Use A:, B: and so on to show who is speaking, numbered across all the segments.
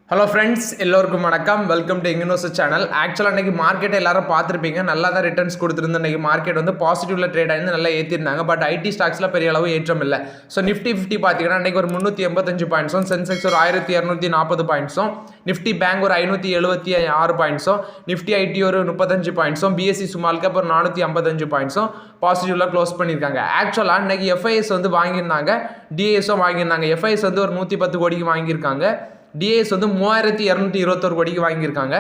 A: Hello friends, எல்லோருக்கும் வணக்கம். Welcome to ignores channel. ஆக்சுவலாக அன்றைக்கி மார்க்கெட்டை எல்லாரும் பார்த்துருப்பீங்க. நல்லா தான் ரிட்டர்ன்ஸ் கொடுத்துருந்து இன்றைக்கி மார்க்கெட் வந்து பாசிட்டிவ்ல ட்ரேட் ஆகிருந்து நல்லா ஏற்றிருந்தாங்க. பட் ஐடி ஸ்டாக்ஸில் பெரிய அளவு ஏற்றம் இல்லை. ஸோ நிஃப்டி 50 பார்த்தீங்கன்னா இன்றைக்கி ஒரு 385 பாயிண்ட்ஸும், சென்செக்ஸ் ஒரு 1240 பாயிண்ட்ஸும், நிஃப்டி பேங்க் ஒரு 576 பாயிண்ட்ஸும், நிஃப்டி ஐடி ஒரு 35 பாயிண்ட்ஸும், பிஎஸ்சி ஸ்மால் கேப் ஒரு 455 பாயிண்ட்ஸும் பாசிட்டிவ்ல க்ளோஸ் பண்ணியிருக்காங்க. ஆக்சுவலாக இன்றைக்கி எஃப்ஐஎஸ் வந்து வாங்கியிருந்தாங்க, டிஏஎஸும் வாங்கியிருந்தாங்க. எஃப்ஐஎஸ் வந்து ஒரு 110 கோடிக்கு வாங்கியிருக்காங்க. டிஎஸ் வந்து 3221 கோடிக்கு வாங்கியிருக்காங்க.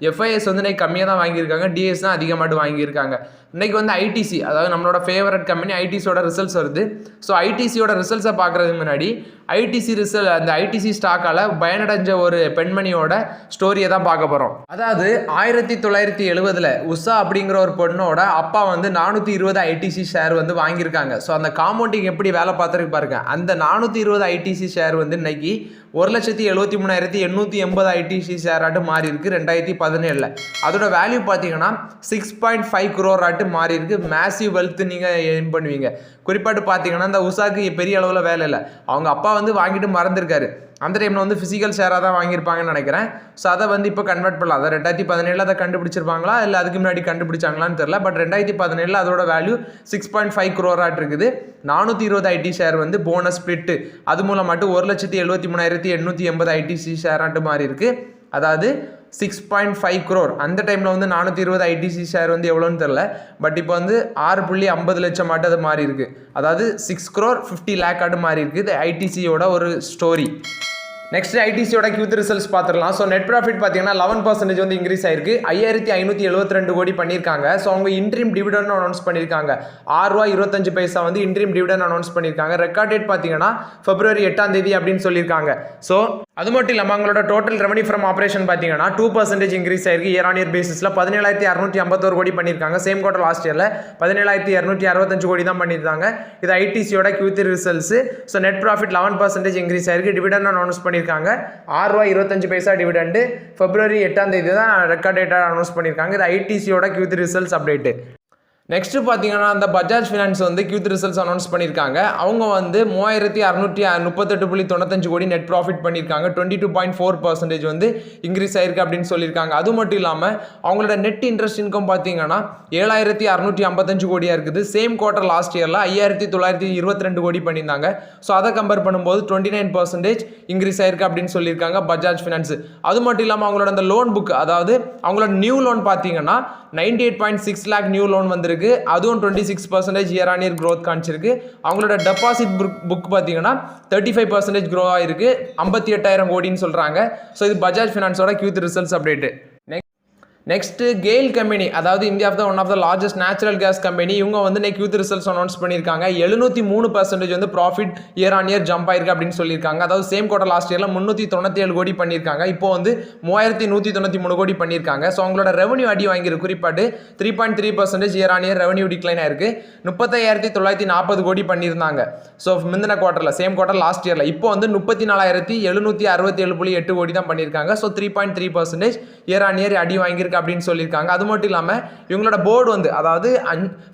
A: எஃப்ஐஎஸ் வந்து இன்னைக்கு கம்மியாக தான் வாங்கியிருக்காங்க, டிஎஸ் தான் அதிகமாட்டு வாங்கியிருக்காங்க. இன்றைக்கி வந்து ஐடிசி, அதாவது நம்மளோட ஃபேவரட் கம்பெனி ஐடிசியோட ரிசல்ட்ஸ் வருது. ஸோ ஐடிசியோட ரிசல்ட்ஸை பார்க்குறதுக்கு முன்னாடி அந்த ஐடிசி ஸ்டாக்கால் பயனடைஞ்ச ஒரு பெண்மணியோட ஸ்டோரியை தான் பார்க்க போகிறோம். அதாவது 1970 உஷா அப்படிங்கிற ஒரு பொண்ணோட அப்பா வந்து 420 ஐடிசி ஷேர் வந்து வாங்கியிருக்காங்க. ஸோ அந்த காம்பவுண்டிங் எப்படி வேலை பார்த்துருக்கு பாருங்க. அந்த 420 ஐடிசி ஷேர் வந்து இன்னைக்கு 1,73,880 ஐடிசி ஷேர் ஆட்டு மாறி இருக்கு 2017. அதோட வேல்யூ பார்த்தீங்கன்னா 6.5 crore ஆட்டு மாறி இருக்கு. மேசிவ் வெல்த் நீங்கள் எர்ன் பண்ணுவீங்க. குறிப்பாட்டு பார்த்தீங்கன்னா இந்த உஷாக்கு பெரிய அளவில் வேலை இல்லை. அவங்க அப்பா வந்து வாங்கிட்டு மறந்துருக்காரு. அந்த டைமில் வந்து ஃபிசிக்கல் ஷேராக தான் வாங்கியிருப்பாங்கன்னு நினைக்கிறேன். ஸோ அதை வந்து இப்போ கன்வெர்ட் பண்ணலாம். அதை 2017 அதை கண்டுபிடிச்சிருப்பாங்களா இல்லை அதுக்கு முன்னாடி கண்டுபிடிச்சாங்களான்னு தெரியல. பட் 2017 அதோட வேல்யூ 6.5 crore ஆட்டு இருக்குது. 420 ஐடி ஷேர் வந்து போனஸ் ஸ்பிளிட்டு அது மூலமாட்டு 1,73,880 ஐடிசி ஷேர் ஆட்டு மாறி இருக்கு. அதாவது 6.5 crore. அந்த டைமில் வந்து 420 ஐடிசி ஷேர் வந்து எவ்வளோன்னு தெரில. பட் இப்போ வந்து 6.50 லட்சம் ஆட்டு அது மாறி இருக்கு. அதாவது 6 crore 50 lakh ஆட்டு மாறி இருக்குது. இது ஐடிசியோட ஒரு ஸ்டோரி. நெக்ஸ்ட் ஐடிசியோட Q3 ரிசல்ட்ஸ் பார்த்துடலாம். ஸோ நெட் ப்ராஃபிட் பார்த்தீங்கன்னா 11% வந்து இன்க்ரீஸ் ஆயிருக்கு. 5,572 கோடி பண்ணியிருக்காங்க. ஸோ அவங்க இன்ட்ரீம் டிவிடெண்ட் அனௌன்ஸ் பண்ணியிருக்காங்க. ₹6.25 வந்து இன்ட்ரீம் டிவிடெண்ட் அனௌன்ஸ் பண்ணியிருக்காங்க. ரெக்கார்ட் டேட் பார்த்தீங்கன்னா February 8 அப்படின்னு சொல்லியிருக்காங்க. ஸோ அது மட்டும் இல்லாமல் அவங்களோட டோட்டல் ரெவன்யூ ஃப்ரம் ஆப்ரேஷன் பார்த்தீங்கன்னா 2% இன்க்ரீஸ் ஆயிருக்கு. இயர் ஆன் இயர் பேசிஸில் 17,651 கோடி பண்ணியிருக்காங்க. சேம் குவார்டர் லாஸ்ட் இயரில் 17,265 கோடி தான் பண்ணியிருந்தாங்க. இது ஐடிசியோட Q3 results. So net profit 11% increase ஆயிருக்கு. டிவிடெண்ட் அனௌன்ஸ் பண்ணியிருக்காங்க. ₹6.25 டிவிடெண்ட் February 8 தான் ரெக்கார்ட் டேட்டாக அனௌன்ஸ் பண்ணியிருக்காங்க. இது ஐடிசியோட Q3 ரிசல்ட்ஸ் அப்டேட்டு. நெக்ஸ்ட் பார்த்தீங்கன்னா அந்த பஜாஜ் ஃபினான்ஸ் வந்து Q3 ரிசல்ட்ஸ் அனௌன்ஸ் பண்ணியிருக்காங்க. அவங்க வந்து 3,638.95 கோடி நெட் ப்ராஃபிட் பண்ணியிருக்காங்க. 22.4% வந்து இன்க்ரீஸ் ஆயிருக்கு அப்படின்னு சொல்லியிருக்காங்க. அது மட்டும் இல்லாமல் அவங்களோட நெட் இன்ட்ரெஸ்ட் இன்கம் பார்த்தீங்கன்னா 7,655 கோடியாக இருக்குது. சேம் குவார்டர் லாஸ்ட் இயரில் 5,922 கோடி பண்ணியிருந்தாங்க. ஸோ அதை கம்பேர் பண்ணும்போது 29% இன்க்ரீஸ் ஆயிருக்கு அப்படின்னு சொல்லியிருக்காங்க பஜாஜ் ஃபினான்ஸ். அது மட்டும் இல்லாமல் அவங்களோட அந்த லோன் புக், அதாவது அவங்களோட நியூ லோன் பார்த்தீங்கன்னா 98.6 lakh நியூ லோன் வந்திருக்கு. அதுவும் 26% இயர் ஆன் இயர் க்ரோத் காமிச்சிருக்கு. அவங்களோட டெபாசிட் புக் பார்த்தீங்கன்னா 35% க்ரோ ஆயிருக்கு. 58,000 கோடின்னு சொல்றாங்க. ஸோ இது பஜாஜ் ஃபினான்ஸோட Q3 results update. Next GAIL company, அதாவது India one of the largest natural gas company, இவங்க வந்து Q3 ரிசல்ட்ஸ் அனௌன்ஸ் பண்ணியிருக்காங்க. 703% வந்து profit year on year jump ஆயிருக்கு அப்படின்னு சொல்லியிருக்காங்க. அதாவது சேம் குவார்டர் லாஸ்ட் இயரில் 397 கோடி பண்ணியிருக்காங்க. இப்போ வந்து 3,193 கோடி பண்ணியிருக்காங்க. ஸோ அவங்களோட ரெவன்யூ அடி வாங்கியிருக்கு. குறிப்பாட்டு 3.3% year on year revenue decline ஆயிருக்கு. 35,940 கோடி பண்ணியிருந்தாங்க. ஸோ முந்தின குவார்டரில் சேம் குவார்டர் லாஸ்ட் இயரில். இப்போ வந்து 34,767.8 கோடி தான் பண்ணியிருக்காங்க. ஸோ 3.3% இயர் ஆன் இயர் அடி வாங்கியிருக்கு அப்படின்னு சொல்லியிருக்காங்க. அது மட்டும் இல்லாமல் இவங்களோட போர்டு வந்து அதாவது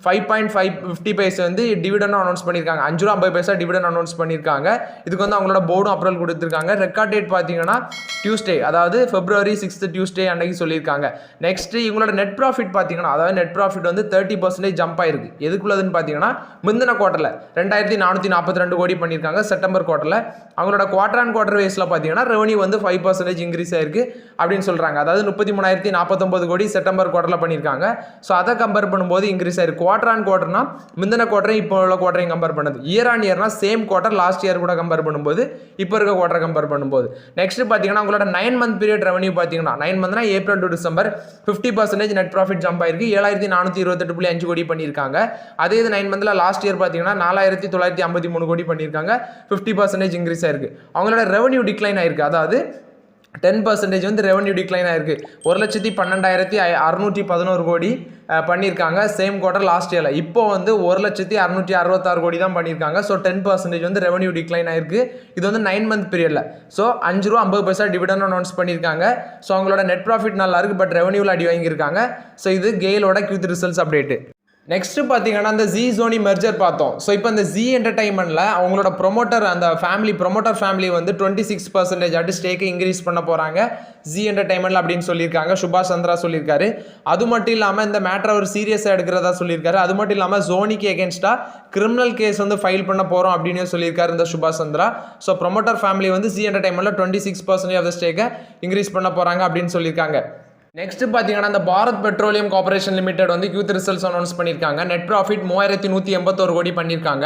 A: 5.50 வந்து டிவிடெண்ட் அனௌன்ஸ் பண்ணியிருக்காங்க. ₹5.50 டிவிடெண்ட் அனௌன்ஸ் பண்ணியிருக்காங்க. இதுக்கு வந்து அவங்களோட போர்டும் அப்ரூவல் கொடுத்துருக்காங்க. ரெக்கார்ட் டேட் பார்த்தீங்கன்னா டியூஸ்டே, அதாவது February 6 டியூஸ்டே அன்னைக்கு சொல்லியிருக்காங்க. நெக்ஸ்ட் இவங்களோட நெட் ப்ராஃபிட் பார்த்தீங்கன்னா, அதாவது நெட் ப்ராஃபிட் வந்து 30% ஜம்ப் ஆயிருக்கு. எதுக்குள்ளதுன்னு பார்த்தீங்கன்னா முந்தின குவார்டரில் 2,442 கோடி பண்ணியிருக்காங்க. செப்டம்பர் குவார்டரில் அவங்களோட குவார்டர் அண்ட் குவார்டர் வேஸில் பார்த்தீங்கன்னா ரெவன்யூ வந்து 5% இன்க்ரீஸ் ஆயிருக்கு அப்படின்னு சொல்கிறாங்க. அதாவது 33,049 கோடி செப்டம்பர் குவார்டரில் பண்ணியிருக்காங்க. ஸோ அதை கம்பேர் பண்ணும்போது இன்க்ரீஸ் ஆயிருக்கு. குவார்டர் ஆன் குவார்டர்னா முந்தின குவார்டரையும் இப்போ உள்ள குவார்டரையும் கம்பேர் பண்ணுது. இயர் ஆன் இயர்னா சேம் குவார்டர் லாஸ்ட் இயர் கூட கம்பேர் பண்ணும்போது இப்போ இருக்க குவார்டர் கம்பேர் பண்ணும்போது. நெக்ஸ்ட் பார்த்தீங்கன்னா உங்களோட 9 month பீரியட் ரெவன்யூ பார்த்தீங்கன்னா 9 monthனா April to December 50% net profit jump ஆயிருக்கு. 7,428.5 கோடி பண்ணியிருக்காங்க. அதே இது 9 monthல லாஸ்ட் இயர் பார்த்தீங்கன்னா 4,953 கோடி பண்ணியிருக்காங்க. 50% இன்க்ரீஸ் ஆயிருக்கு. அவங்களோட ரெவன்யூ டிக்ளைன் ஆயிருக்கு. அதாவது 10% வந்து ரெவன்யூ டிக்ளைன் ஆயிருக்கு. 1,12,611 கோடி பண்ணியிருக்காங்க சேம் குவார்டர் லாஸ்ட் இயரில். இப்போ வந்து 1,666 கோடி தான் பண்ணியிருக்காங்க. ஸோ 10% வந்து ரெவன்யூ டிக்ளைன் ஆயிருக்கு. இது வந்து 9 month பீரியடில். ஸோ ₹5.50 டிவிடெண்ட் அனௌன்ஸ் பண்ணியிருக்காங்க. ஸோ அவங்களோட நெட் ப்ராஃபிட் நல்லா இருக்குது. பட் ரெவன்யூவில் அடி வாங்கியிருக்காங்க. ஸோ இது கெயிலோட Q3 ரிசல்ட்ஸ் அப்டேட்டு. நெக்ஸ்ட் பார்த்தீங்கன்னா இந்த ஜி சோனி மெர்ஜர் பார்த்தோம். ஸோ இப்போ இந்த ஜி என்டர்டைன்மெண்ட்டில் அவங்களோட ப்ரொமோட்டர் அந்த ப்ரொமோட்டர் ஃபேமிலி வந்து 26% ஆட்டு ஸ்டேக்கை இன்க்ரீஸ் பண்ண போகிறாங்க ஜி என்டர்டைன்மெண்ட்டில் அப்படின்னு சொல்லியிருக்காங்க. சுபாஷ் சந்திரா சொல்லியிருக்காரு. அது மட்டும் இல்லாமல் இந்த மேட்டரை அவர் சீரியஸாக எடுக்கிறதா சொல்லியிருக்காரு. அது மட்டும் இல்லாமல் ஜோனிக்கு எகென்ஸ்டாக கிரிமினல் கேஸ் வந்து ஃபைல் பண்ண போகிறோம் அப்படின்னு சொல்லியிருக்காரு இந்த சுபாஷ் சந்திரா. ஸோ ப்ரொமோட்டர் ஃபேமிலி வந்து ஜி என்டர்டைன்மெண்ட்டில் 26% ஆஃப் த ஸ்டேக்கை இன்க்ரீஸ் பண்ண போகிறாங்க அப்படின்னு சொல்லியிருக்காங்க. நெக்ஸ்ட் பார்த்தீங்கன்னா இந்த பாரத் பெட்ரோலியம் கார்பரேஷன் லிமிடெட் வந்து Q3 ரிசல்ட்ஸ் அனௌன்ஸ் பண்ணியிருக்காங்க. நெட் ப்ராஃபிட் 3181 கோடி பண்ணியிருக்காங்க.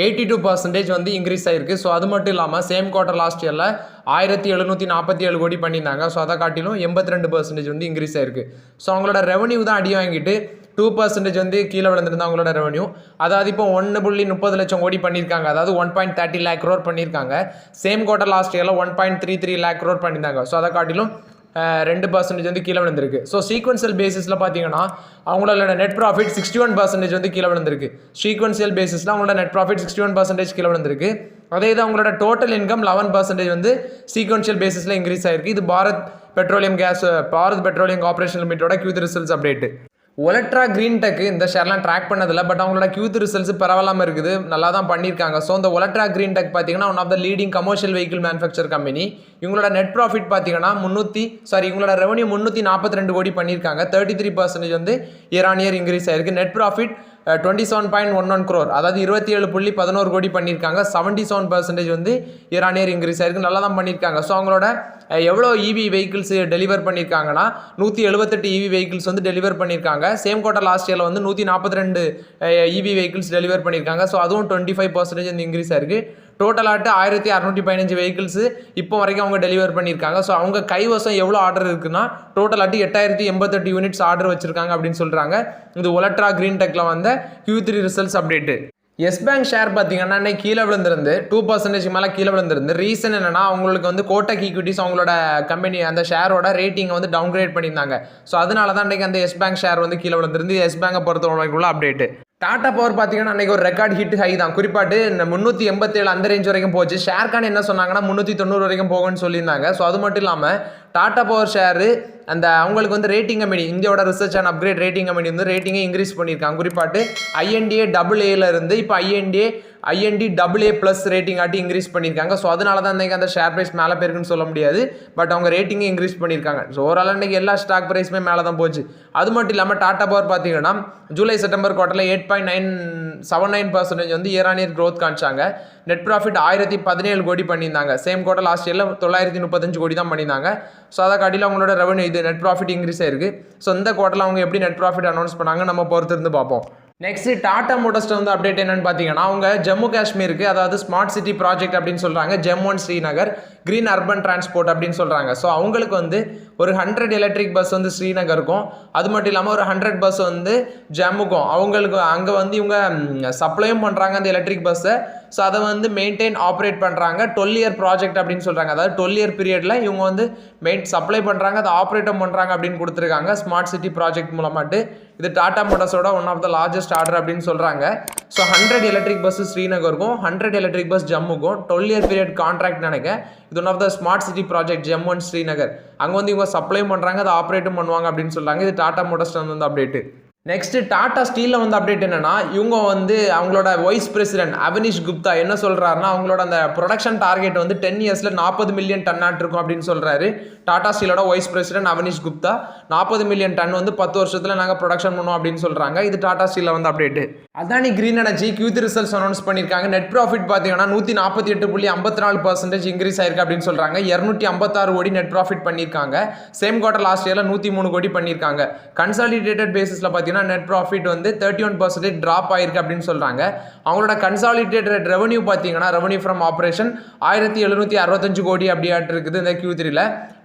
A: 82% வந்து இன்க்ரீஸ் ஆயிருக்கு. ஸோ அது மட்டும் இல்லாமல் சேம் குவார்டர் லாஸ்ட் இயரில் 1747 கோடி பண்ணியிருந்தாங்க. ஸோ அதை காட்டிலும் 82% வந்து இன்க்ரீஸ் ஆயிருக்கு. ஸோ அவங்களோட ரெவன்யூ தான் அடி வாங்கிட்டு 2% வந்து கீழே விழுந்திருந்தா அவங்களோட ரெவன்யூ. அதாவது இப்போ 1.30 லட்சம் கோடி பண்ணியிருக்காங்க. அதாவது 1.30 lakh crore பண்ணியிருக்காங்க. சேம் குவார்டர் லாஸ்ட் இயரில் 1.33 lakh crore பண்ணியிருந்தாங்க. ஸோ அதை காட்டிலும் 2% வந்து கீழே விழுந்திருக்கு. ஸோ சீக்வன்சியல் பேசிஸில் பார்த்தீங்கன்னா அவங்களோட நெட் ப்ராஃபிட் 61% வந்து கீழே விழுந்திருக்கு. சீக்வன்சியல் பேசிஸில் அவங்களோட நெட் ப்ராஃபிட் 61% கீழே விழுந்திருக்கு. அதே இது அவங்களோட டோட்டல் இன்கம் 11% வந்து சீக்வன்சியல் பேசிஸில் இன்க்ரீஸ் ஆயிருக்கு. இது பாரத் பெட்ரோலியம் கார்பரேஷன் லிமிட்டோட Q3 results update. Olectra green Tech இந்த ஷேர்லாம் ட்ராக் பண்ணதில்லை. பட் அவங்களோட Q3 ரிசல்ட்ஸ் பரவாயில்லாமல் இருக்குது. நல்லா தான் பண்ணியிருக்காங்க. ஸோ இந்த ஒலட்ரா கிரீன் டெக் பார்த்தீங்கன்னா one of the leading commercial vehicle manufacture company. இவங்களோட நெட் ப்ராஃபிட் பார்த்தீங்கன்னா இவங்களோட ரெவன்யூ 342 கோடி பண்ணியிருக்காங்க. 33% வந்து இயர் ஆன் இயர் இன்க்ரீஸ் ஆயிருக்கு. நெட் ப்ராஃபிட் 27.11 crore அதாவது 27.11 கோடி பண்ணியிருக்காங்க. 77% வந்து இயர் ஆன் இயர் இன்க்ரீஸ் ஆயிருக்கு. நல்லா தான் பண்ணியிருக்காங்க. ஸோ அவங்களோட எவ்வளோ இவி வெஹிக்கிள்ஸ் டெலிவர் பண்ணியிருக்காங்கன்னா 178 இவி வெஹிக்கிள்ஸ் வந்து டெலிவர் பண்ணியிருக்காங்க. சேம் குவார்டர் லாஸ்ட் இயரில் வந்து 142 இவி வெஹிக்கிள்ஸ் டெலிவர் பண்ணியிருக்காங்க. ஸோ அதுவும் 25% வந்து இன்க்ரீஸ் ஆயிருக்கு. டோட்டலாட்டு 1615 வெஹிக்கிள்ஸ் இப்போ வரைக்கும் அவங்க டெலிவர் பண்ணியிருக்காங்க. ஸோ அவங்க கைவசம் எவ்வளோ ஆர்டர் இருக்குன்னா டோட்டலாட்டு 8088 யூனிட்ஸ் ஆர்டர் வச்சிருக்காங்க அப்படின்னு சொல்கிறாங்க. இது ஒலட்ரா கிரீன் டெக்கில் வந்த Q3 results update. Yes Bank share பார்த்தீங்கன்னா இன்னைக்கு கீழே விழுந்திருந்து 2% மேலே கீழே விழுந்திருந்து. ரீசன் என்னன்னா அவங்களுக்கு வந்து கோட்டக் ஈக்விட்டிஸ் அவங்களோட கம்பெனி அந்த ஷேரோட ரேட்டிங்கை வந்து டவுன்கிரேட் பண்ணியிருந்தாங்க. ஸோ அதனால தான் இன்றைக்கி அந்த எஸ் பேங்க் ஷேர் வந்து கீழே விழுந்திருந்து. எஸ் பேங்கை பொறுத்தவரைக்குள்ள அப்டேட்டு. டாடா பவர் பார்த்தீங்கன்னா அன்றைக்கி ஒரு ரெக்கார்ட் ஹிட் ஹை தான். குறிப்பாட்டு இந்த 387 அந்த ரேஞ்ச் வரைக்கும் போச்சு. ஷேர்கான் என்ன சொன்னாங்கன்னா 390 வரைக்கும் போகும்னு சொல்லியிருந்தாங்க. ஸோ அது மட்டும் இல்லாமல் டாடா பவர் ஷேரு அந்த அவங்களுக்கு வந்து ரேட்டிங் கம்பெனி இந்தியாவோட research and upgrade rating company வந்து ரேட்டிங்கை இன்க்ரீஸ் பண்ணியிருக்காங்க. குறிப்பாட்டு INDA AA இருந்து இப்போ IND AA+ ரேட்டிங் ஆட்டி இன்க்ரீஸ் பண்ணியிருக்காங்க. ஸோ அதனால தான் இன்றைக்கி அந்த ஷேர் ப்ரைஸ் மேலே போயிருக்குன்னு சொல்ல முடியாது. பட் அவங்க ரேட்டிங்கை இன்க்ரீஸ் பண்ணியிருக்காங்க. ஸோ ஓவரால் இன்றைக்கி எல்லா ஸ்டாக் ப்ரைஸுமே மேலே தான் போச்சு. அது மட்டும் இல்லாமல் டாடா பவர் பார்த்தீங்கன்னா ஜூலை செப்டம்பர் குவார்ட்டரில் 8.79% வந்து இயர் ஆன் இயர் க்ரோத் காமிச்சாங்க. நெட் ப்ராஃபிட் 1017 கோடி பண்ணியிருந்தாங்க. சேம் குவார்ட்டர் லாஸ்ட் இயரில் 935 கோடி தான் பண்ணியிருந்தாங்க. ஸோ அதை காட்டியில் அவங்களோட ரெவன்யூ இது நெட் ப்ராஃபிட் இன்க்ரீஸ் ஆயிருக்கு. ஸோ இந்த குவார்ட்டரில் அவங்க எப்படி நெட் ப்ராஃபிட் அனௌன்ஸ் பண்ணாங்க நம்ம பொறுத்து இருந்து பார்ப்போம். நெக்ஸ்ட் டாடா மோட்டர்ஸ் வந்து அப்டேட் என்னன்னு பார்த்தீங்கன்னா அவங்க ஜம்மு காஷ்மீருக்கு அதாவது ஸ்மார்ட் சிட்டி ப்ராஜெக்ட் அப்படின்னு சொல்கிறாங்க. Jammu Srinagar green urban transport அப்படின்னு சொல்கிறாங்க. ஸோ அவங்களுக்கு வந்து ஒரு 100 எலக்ட்ரிக் பஸ் வந்து ஸ்ரீநகருக்கும் அது மட்டும் இல்லாமல் ஒரு 100 பஸ் வந்து ஜம்முக்கும் அவங்களுக்கு அங்கே வந்து இவங்க சப்ளையும் பண்ணுறாங்க அந்த எலக்ட்ரிக் பஸ்ஸை. ஸோ அதை வந்து மெயின்டைன் ஆப்ரேட் பண்ணுறாங்க. 12 இயர் ப்ராஜெக்ட் அப்படின்னு சொல்கிறாங்க. அதாவது 12 இயர் பீரியடில் இவங்க வந்து சப்ளை பண்ணுறாங்க அதை ஆப்ரேட்டும் பண்ணுறாங்க அப்படின்னு கொடுத்துருக்காங்க ஸ்மார்ட் சிட்டி ப்ராஜெக்ட் மூலமாட்டு. இது டாடா மோட்டர்ஸோட one of the largest order அப்படின்னு சொல்கிறாங்க. ஸோ 100 எலக்ட்ரிக் பஸ் ஸ்ரீநகருக்கும் 100 எலக்ட்ரிக் பஸ் ஜம்முக்கும் 12 இயர் பீரியட் கான்ட்ராக்ட் நினைக்க. இது one of the smart city project Jammu and Srinagar. அங்கே வந்து இவங்க சப்ளையும் பண்ணுறாங்க அதை ஆப்ரேட்டும் பண்ணுவாங்க அப்படின்னு சொல்கிறாங்க. இது டாடா மோட்டர்ஸ் வந்து அப்டேட்டு. நெக்ஸ்ட் டாடா ஸ்டீலில் வந்து அப்டேட் என்னன்னா இவங்க வந்து அவங்களோட வைஸ் பிரசிடென்ட் அவனிஷ் குப்தா என்ன சொல்கிறாருன்னா அவங்களோட அந்த ப்ரொடக்ஷன் டார்கெட் வந்து 10 இயர்ஸில் 40 மில்லியன் டன் இருக்கும் அப்படின்னு சொல்கிறாரு. டாடா ஸ்டீலோட vice president Avanish Gupta 40 million tonne வந்து 10 வருஷத்தில் நாங்கள் ப்ரொடக்ஷன் பண்ணுவோம் அப்படின்னு சொல்கிறாங்க. இது டாடா ஸ்டீலில் வந்து update. Adani green energy Q3 results announce பண்ணியிருக்காங்க. நெட் ப்ராஃபிட் பார்த்தீங்கன்னா 148.54% இன்க்ரீஸ் ஆயிருக்கு அப்படின்னு சொல்கிறாங்க. 256 கோடி நெட் ப்ராஃபிட் பண்ணியிருக்காங்க. சேம் குவார்ட்டர் லாஸ்ட் இயரில் 103 கோடி பண்ணியிருக்காங்க. கன்சாலிடேட்டட் பேசிஸில் பார்த்தீங்கன்னா நெட் ப்ராஃபிட் வந்து 31% ட்ராப் ஆயிருக்கு அப்படின்னு சொல்கிறாங்க. அவங்களோட கன்சாலிடேட்டட் ரெவன்யூ பார்த்தீங்கன்னா ரெவன்யூ ஃப்ரம் ஆப்ரேஷன் 1765 கோடி அப்படியாட்டு இருக்குது இந்த Q3ல.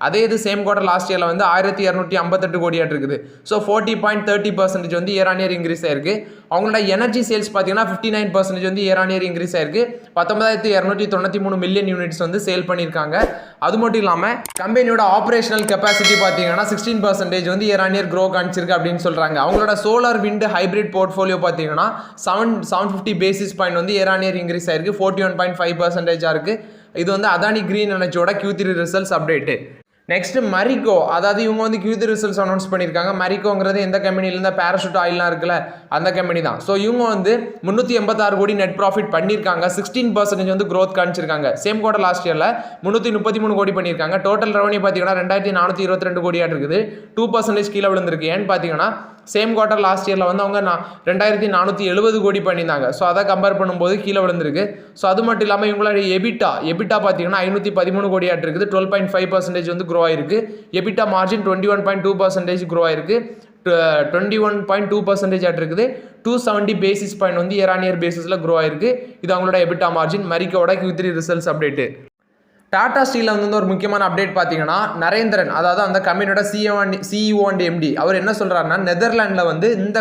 A: அதே இது சேம் குவார்ட்டர் லாஸ்ட் இயரில் வந்து 1258 கோடியாட்டு இருக்குது. ஸோ 40.30% வந்து இயர் ஆன் இயர் இன்க்ரீஸ் ஆயிருக்கு. அவங்களோட எனர்ஜி சேல்ஸ் பார்த்தீங்கன்னா 59% வந்து இயர் ஆன் இயர் இன்க்ரீஸ் ஆயிருக்கு. 19,293 மில்லியன் யூனிட்ஸ் வந்து சேல் பண்ணியிருக்காங்க. அது மட்டும் இல்லாமல் கம்பெனியோட ஆப்ரேஷனல் கெப்பாசிட்டி பார்த்தீங்கன்னா 16% வந்து இயர் ஆன் இயர் க்ரோ காமிச்சிருக்கு அப்படின்னு சொல்கிறாங்க. அவங்களோட சோலார் விண்ட் ஹைப்ரிட் போர்ட்ஃபோலியோ பார்த்தீங்கன்னா 750 பேசிஸ் பாயிண்ட் வந்து இயர் ஆன் இயர் இன்க்ரீஸ் ஆயிருக்கு. 41.5% இருக்குது. இது வந்து அதானி கிரீன் எனர்ஜியோட Q3 results update. Next Marico, அதாவது இவங்க வந்து Q3 ரிசல்ட்ஸ் அனௌன்ஸ் பண்ணியிருக்காங்க. மரிக்கோங்கிறது எந்த கம்பெனில இருந்தா பேராஷூட் ஆயில்லாம் இருக்குல்ல அந்த கம்பெனி தான். ஸோ இவங்க வந்து 386 கோடி நெட் ப்ராஃபிட் பண்ணியிருக்காங்க. 16% வந்து growth காமிச்சிருக்காங்க. சேம் குவார்டர் லாஸ்ட் இயர்ல 333 கோடி பண்ணியிருக்காங்க. டோட்டல் ரெவன்யூ பார்த்தீங்கன்னா 2422 கோடியாக இருக்குது. 2% கீழே விழுந்திருக்கு. ஏன்னு பார்த்தீங்கன்னா சேம் குவார்டர் லாஸ்ட் இயர்ல வந்து அவங்க 2470 கோடி பண்ணியிருந்தாங்க. ஸோ அதை கம்பேர் பண்ணும்போது கீழே விழுந்திருக்கு. ஸோ அது மட்டும் இல்லாமல் இவங்களோட எபிட்டா பார்த்தீங்கன்னா 513 கோடியாட்டு இருக்குது. 12.5% வந்து க்ரோ ஆயிருக்கு. எபிட்டா மார்ஜின் 21.2% க்ரோ ஆயிருக்கு. 21.2% ஆட்டு இருக்குது. 270 பேசிஸ் பாயிண்ட் வந்து இயர் ஆன் இயர் பேசிஸில் க்ரோ ஆயிருக்கு. இது அவங்களோட எபிட்டா மார்ஜின். மரிக்கோட Q3 ரிசல்ட்ஸ் அப்டேட்டு. டாடா ஸ்டீலில் வந்து ஒரு முக்கியமான அப்டேட் பார்த்தீங்கன்னா நரேந்திரன், அதாவது அந்த கம்பெனியோட சிஇஓ அண்ட் எம்டி, அவர் என்ன சொல்கிறாருன்னா நெதர்லாண்டில் வந்து இந்த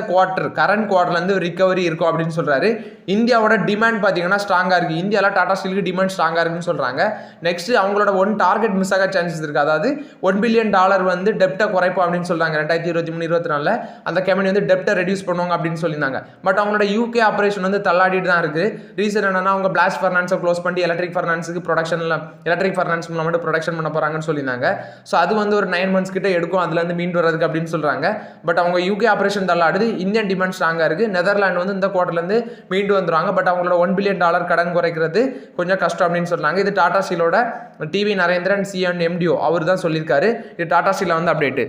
A: கரண்ட் குவார்டர்லேருந்து ரிகவரி இருக்கும் அப்படின்னு சொல்கிறாரு. இந்தியாவோட டிமாண்ட் பார்த்தீங்கன்னா ஸ்ட்ராங்காக இருக்குது. இந்தியாவில் டாடா ஸ்டீலுக்கு டிமாண்ட் ஸ்ட்ராங்காக இருக்குன்னு சொல்கிறாங்க. நெக்ஸ்ட் அவங்களோட டார்கெட் மிஸ் ஆக சான்சஸ் இருக்குது. அதாவது $1 பில்லியன் வந்து டெப்டை குறைப்போம் அப்படின்னு சொல்கிறாங்க. 2023-24 அந்த கம்பெனி வந்து டெப்டை ரெடியூஸ் பண்ணுவாங்க அப்படின்னு சொல்லியிருந்தாங்க. பட் அவங்களோட யூகே ஆப்ரேஷன் வந்து தள்ளாடிட்டு தான் இருக்குது. ரீசன் என்னன்னா அவங்க பிளாஸ்ட் ஃபர்னான்ஸை க்ளோஸ் பண்ணி எலக்ட்ரிக் ஃபர்னான்ஸுக்கு எலக்ட்ரிக் ஃபர்னான்ஸ் மட்டும் ப்ரொடக்ஷன் பண்ண போறாங்கன்னு சொல்லியிருந்தாங்க. ஸோ அது வந்து ஒரு 9 months கிட்ட எடுக்கும் அதுலேருந்து மீண்டு வரதுக்கு அப்படின்னு சொல்றாங்க. பட் அவங்க யூகே ஆப்ரேஷன் தள்ளாடுது. இந்தியன் டிமாண்ட் ஸ்ட்ராங்காக இருக்கு. நெதர்லாந்து வந்து இந்த குவார்டர்லேருந்து மீண்டு வந்துருவாங்க. பட் அவங்களோட $1 பில்லியன் கடன் குறைக்கிறது கொஞ்சம் கஷ்டம் அப்படின்னு சொல்றாங்க. இது டாடா ஸ்டீலோட டிவி நரேந்திரன் சிஎன்எம்டிஓ அவர் தான் சொல்லியிருக்காரு. இது டாடா ஸ்டீல வந்து அப்டேட்.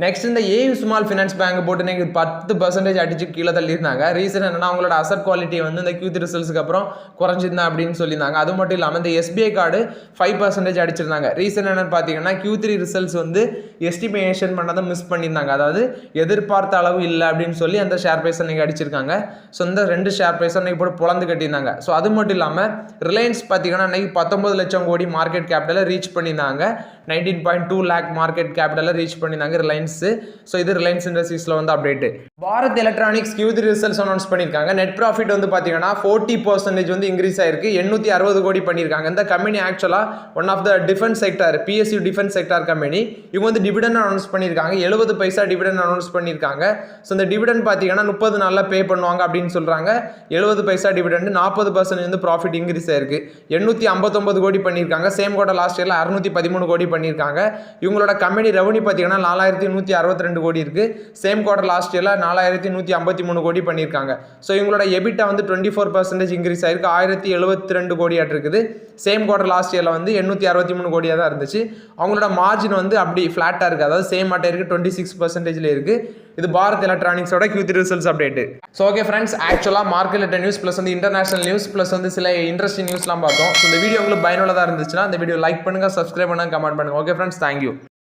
A: நெக்ஸ்ட் இந்த ஏயு ஸ்மால் ஃபினான்ஸ் பேங்க் போட்டு இன்னைக்கு 10% அடிச்சு கீழே தள்ளியிருந்தாங்க. ரீசன் என்னன்னா அவங்களோட அசட் குவாலிட்டி வந்து இந்த Q3 ரிசல்ட்ஸ்க்கு அப்புறம் குறைஞ்சிருந்தா அப்படின்னு சொல்லியிருந்தாங்க. அது மட்டும் இல்லாமல் இந்த SBI கார்டு 5% அடிச்சிருந்தாங்க. ரீசன் என்னன்னு பார்த்தீங்கன்னா Q3 ரிசல்ட்ஸ் வந்து எஸ்டிமேஷன் பண்ணதை மிஸ் பண்ணியிருந்தாங்க. அதாவது எதிர்பார்த்த அளவு இல்லை அப்படின்னு சொல்லி அந்த ஷேர் பிரைஸ் அன்னைக்கு அடிச்சிருக்காங்க. ஸோ இந்த 2 ஷேர் பிரைஸ் அன்னைக்கு போட்டு பொழந்து கட்டியிருந்தாங்க. ஸோ அது மட்டும் இல்லாமல் ரிலையன்ஸ் பார்த்தீங்கன்னா அன்னைக்கு 19 லட்சம் கோடி மார்க்கெட் கேபிட்டலை ரீச் பண்ணியிருந்தாங்க. 19.2 lakh மார்க்கெட் கேபிட்டலை ரீச் பண்ணியிருந்தாங்க ரிலையன்ஸ். ஸோ இது ரிலையன்ஸ் இண்டஸ்ட்ரீஸ்ல வந்து update. Bharat electronics Q3 results announce பண்ணியிருக்காங்க. நெட் ப்ராஃபிட் வந்து பார்த்தீங்கன்னா 40% வந்து இன்க்ரீஸ் ஆயிருக்கு. 860 கோடி பண்ணியிருக்காங்க. இந்த கம்பெனி ஆக்சுவலாக one of the defence sector, PSU defence sector company. இவங்க வந்து டிவிடெண்ட் அனௌன்ஸ் பண்ணியிருக்காங்க. 70 பைசா டிவிடெண்ட் அனௌன்ஸ் பண்ணியிருக்காங்க. ஸோ இந்த டிவிடெண்ட் பார்த்தீங்கன்னா 30 நாளில் பே பண்ணுவாங்க அப்படின்னு சொல்றாங்க. 70 பைசா டிவிடெண்ட் 40% வந்து ப்ராஃபிட் இன்க்ரீஸ் ஆயிருக்கு. 859 கோடி பண்ணியிருக்காங்க. சேம் குவார்டர் லாஸ்ட் இயர்ல 613 கோடி பண்ணியிருக்காங்க. இவங்களோட கம்பெனி ரெவன்யூ பார்த்தீங்கன்னா 4162 கோடி இருக்கு. சேம் குவார்டர் லாஸ்ட் இயர்ல 4153 கோடி பண்ணியிருக்காங்க. ஸோ இவங்களோட எபிட்டா வந்து 24% இன்க்ரீஸ் ஆயிருக்கு. 1072 கோடியாட்டு இருக்குது. சேம் குவார்டர் லாஸ்ட் இயர்ல வந்து 863 கோடியாக தான் இருந்துச்சு. அவங்களோட மார்ஜின் வந்து அப்படி ஃபிளாட்டாக இருக்குது. அதாவது சேம் ஆட்டே இருக்கு. 26% இருக்கு. இது பாரத் எலக்ட்ரானிக்ஸோட Q3 results update. So okay friends, ஆக்சுவலாக மார்க்கெட் நியூஸ் ப்ளஸ் வந்து இன்டர்நேஷனல் நியூஸ் ப்ளஸ் வந்து சில இன்ட்ரெஸ்டிங் நியூஸ்லாம் பார்த்தோம். ஸோ இந்த வீடியோ உங்களுக்கு பயனுள்ளதாக இருந்துச்சுன்னா இந்த வீடியோ லைக் பண்ணுங்க, சப்ஸ்கிரைப் பண்ணுங்க, கமெண்ட் பண்ணுங்க. Okay friends, thank you.